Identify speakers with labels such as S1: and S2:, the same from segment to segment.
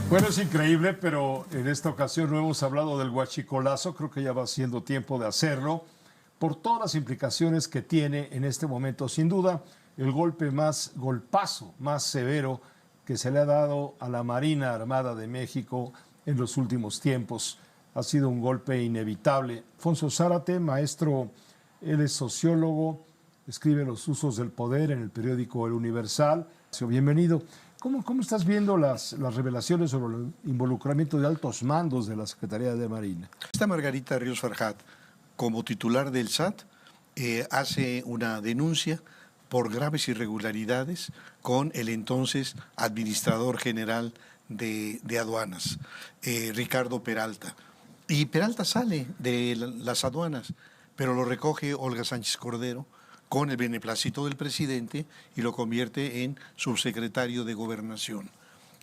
S1: Bueno, es increíble, pero en esta ocasión no hemos hablado del huachicolazo, creo que ya va siendo tiempo de hacerlo, por todas las implicaciones que tiene en este momento. Sin duda, el golpazo más severo que se le ha dado a la Marina Armada de México en los últimos tiempos. Ha sido un golpe inevitable. Alfonso Zárate, maestro, él es sociólogo, escribe Los usos del poder en el periódico El Universal. Bienvenido. ¿Cómo estás viendo las revelaciones sobre el involucramiento de altos mandos de la Secretaría de Marina?
S2: Esta Margarita Ríos Farjat, como titular del SAT, hace una denuncia por graves irregularidades con el entonces administrador general de aduanas, Ricardo Peralta. Y Peralta sale de las aduanas, pero lo recoge Olga Sánchez Cordero con el beneplácito del presidente y lo convierte en subsecretario de Gobernación.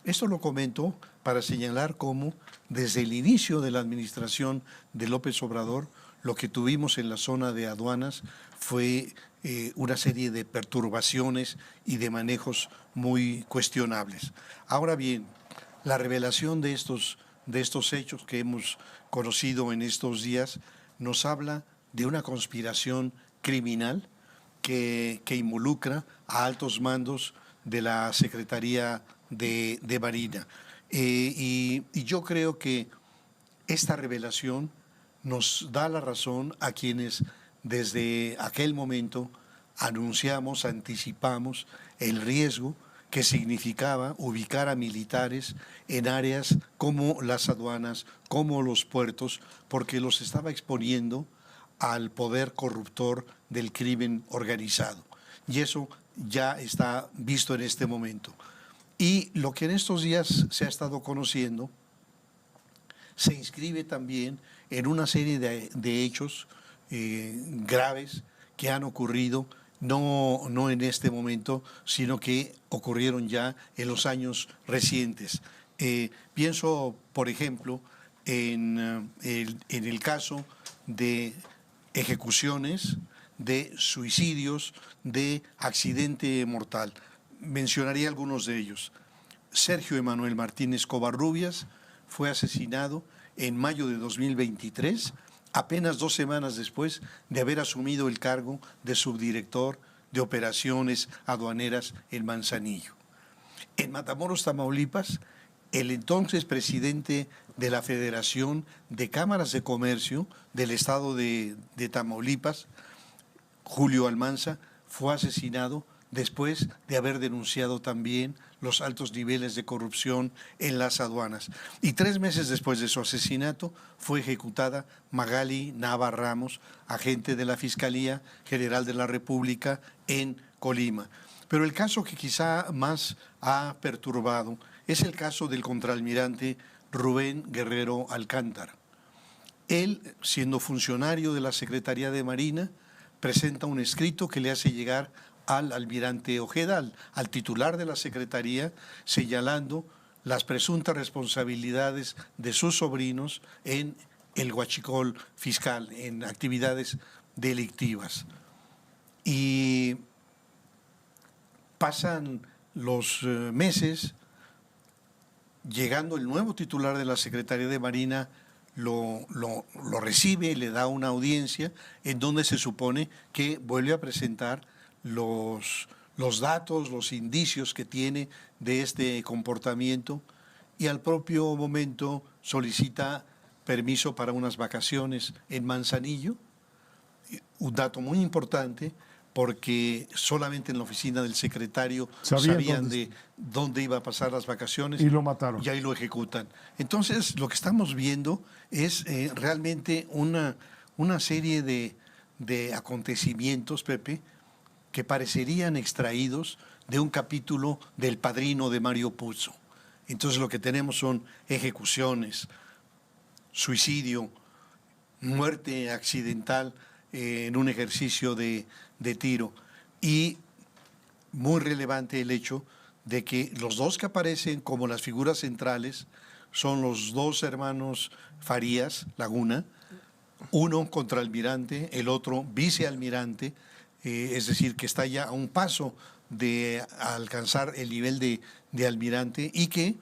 S2: Esto lo comento para señalar cómo desde el inicio de la administración de López Obrador lo que tuvimos en la zona de aduanas fue una serie de perturbaciones y de manejos muy cuestionables. Ahora bien, la revelación de estos hechos que hemos conocido en estos días nos habla de una conspiración criminal que involucra a altos mandos de la Secretaría de Marina. Y yo creo que esta revelación nos da la razón a quienes desde aquel momento anunciamos, anticipamos el riesgo que significaba ubicar a militares en áreas como las aduanas, como los puertos, porque los estaba exponiendo al poder corruptor del crimen organizado. Y eso ya está visto en este momento. Y lo que en estos días se ha estado conociendo se inscribe también en una serie de hechos graves que han ocurrido no en este momento, sino que ocurrieron ya en los años recientes. Pienso, por ejemplo, en el caso de ejecuciones, de suicidios, de accidente mortal. Mencionaría algunos de ellos. Sergio Emanuel Martínez Covarrubias fue asesinado en mayo de 2023, apenas 2 semanas después de haber asumido el cargo de subdirector de operaciones aduaneras en Manzanillo. En Matamoros, Tamaulipas, el entonces presidente de la Federación de Cámaras de Comercio del estado de Tamaulipas, Julio Almanza, fue asesinado después de haber denunciado también los altos niveles de corrupción en las aduanas. Y 3 meses después de su asesinato fue ejecutada Magali Nava Ramos, agente de la Fiscalía General de la República en Colima. Pero el caso que quizá más ha perturbado es el caso del contraalmirante Rubén Guerrero Alcántara. Él, siendo funcionario de la Secretaría de Marina, presenta un escrito que le hace llegar al almirante Ojeda, al titular de la Secretaría, señalando las presuntas responsabilidades de sus sobrinos en el huachicol fiscal, en actividades delictivas. Y pasan los meses, llegando el nuevo titular de la Secretaría de Marina, lo recibe y le da una audiencia en donde se supone que vuelve a presentar los datos, los indicios que tiene de este comportamiento y al propio momento solicita permiso para unas vacaciones en Manzanillo, un dato muy importante porque solamente en la oficina del secretario sabían de dónde iba a pasar las vacaciones.
S1: Y lo mataron.
S2: Y ahí lo ejecutan. Entonces, lo que estamos viendo es realmente una serie de acontecimientos, Pepe, que parecerían extraídos de un capítulo del Padrino de Mario Puzo. Entonces, lo que tenemos son ejecuciones, suicidio, muerte accidental en un ejercicio de tiro. Y muy relevante el hecho de que los dos que aparecen como las figuras centrales son los 2 hermanos Farías Laguna, uno contraalmirante, el otro vicealmirante, es decir, que está ya a un paso de alcanzar el nivel de almirante y que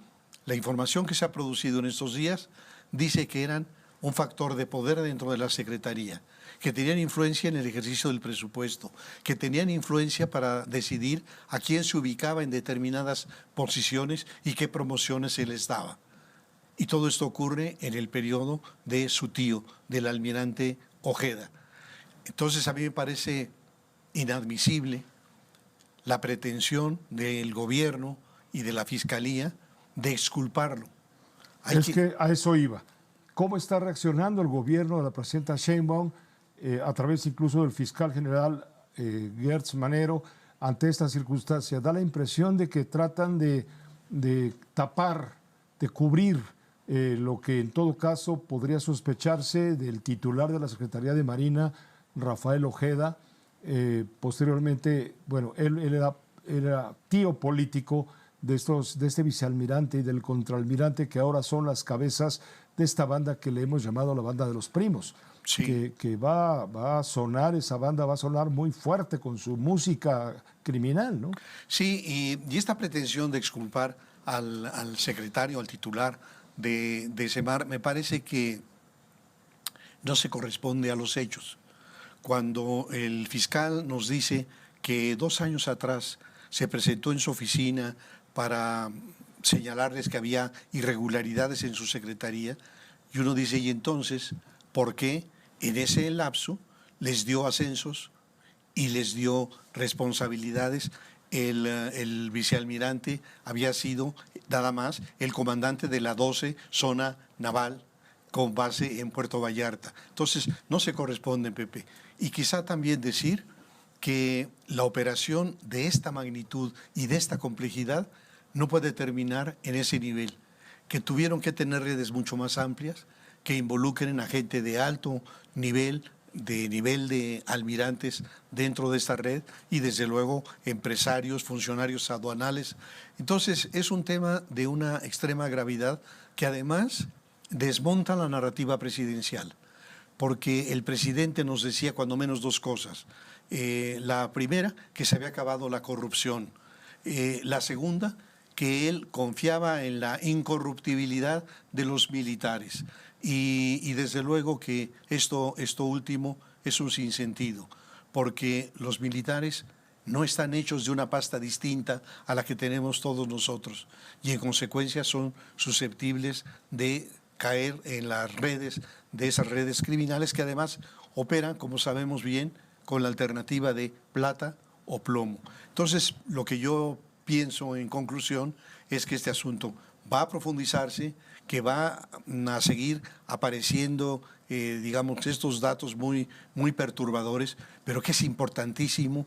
S2: La información que se ha producido en estos días dice que eran un factor de poder dentro de la Secretaría, que tenían influencia en el ejercicio del presupuesto, que tenían influencia para decidir a quién se ubicaba en determinadas posiciones y qué promociones se les daba. Y todo esto ocurre en el periodo de su tío, del almirante Ojeda. Entonces a mí me parece inadmisible la pretensión del gobierno y de la Fiscalía de exculparlo.
S1: Es que a eso iba. ¿Cómo está reaccionando el gobierno de la presidenta Sheinbaum, a través incluso del fiscal general Gertz Manero, ante esta circunstancia? Da la impresión de que tratan de tapar, de cubrir lo que en todo caso podría sospecharse del titular de la Secretaría de Marina, Rafael Ojeda. Posteriormente, bueno, él era tío político de este vicealmirante y del contraalmirante, que ahora son las cabezas de esta banda que le hemos llamado la banda de los primos. Sí. Que va a sonar, esa banda va a sonar muy fuerte con su música criminal, ¿no?
S2: Sí, y esta pretensión de exculpar al secretario, al titular de Semar, me parece que no se corresponde a los hechos. Cuando el fiscal nos dice que 2 años atrás se presentó en su oficina para señalarles que había irregularidades en su secretaría, y uno dice, ¿y entonces por qué en ese lapso les dio ascensos y les dio responsabilidades? El vicealmirante había sido nada más el comandante de la 12 zona naval con base en Puerto Vallarta. Entonces, no se corresponden, Pepe. Y quizá también decir que la operación de esta magnitud y de esta complejidad no puede terminar en ese nivel, que tuvieron que tener redes mucho más amplias, que involucren a gente de alto nivel de almirantes dentro de esta red y desde luego empresarios, funcionarios aduanales. Entonces es un tema de una extrema gravedad que además desmonta la narrativa presidencial, porque el presidente nos decía cuando menos 2 cosas. La primera, que se había acabado la corrupción. La segunda, que él confiaba en la incorruptibilidad de los militares. Y desde luego que esto último es un sinsentido, porque los militares no están hechos de una pasta distinta a la que tenemos todos nosotros y en consecuencia son susceptibles de caer en las redes de esas redes criminales que además operan, como sabemos bien, con la alternativa de plata o plomo. Entonces, lo que yo pienso en conclusión es que este asunto va a profundizarse, que va a seguir apareciendo, digamos, estos datos muy perturbadores, pero que es importantísimo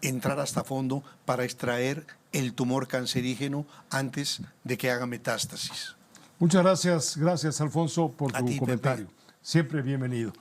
S2: entrar hasta fondo para extraer el tumor cancerígeno antes de que haga metástasis.
S1: Muchas gracias, Alfonso, por tu comentario.
S2: Pepe.
S1: Siempre bienvenido.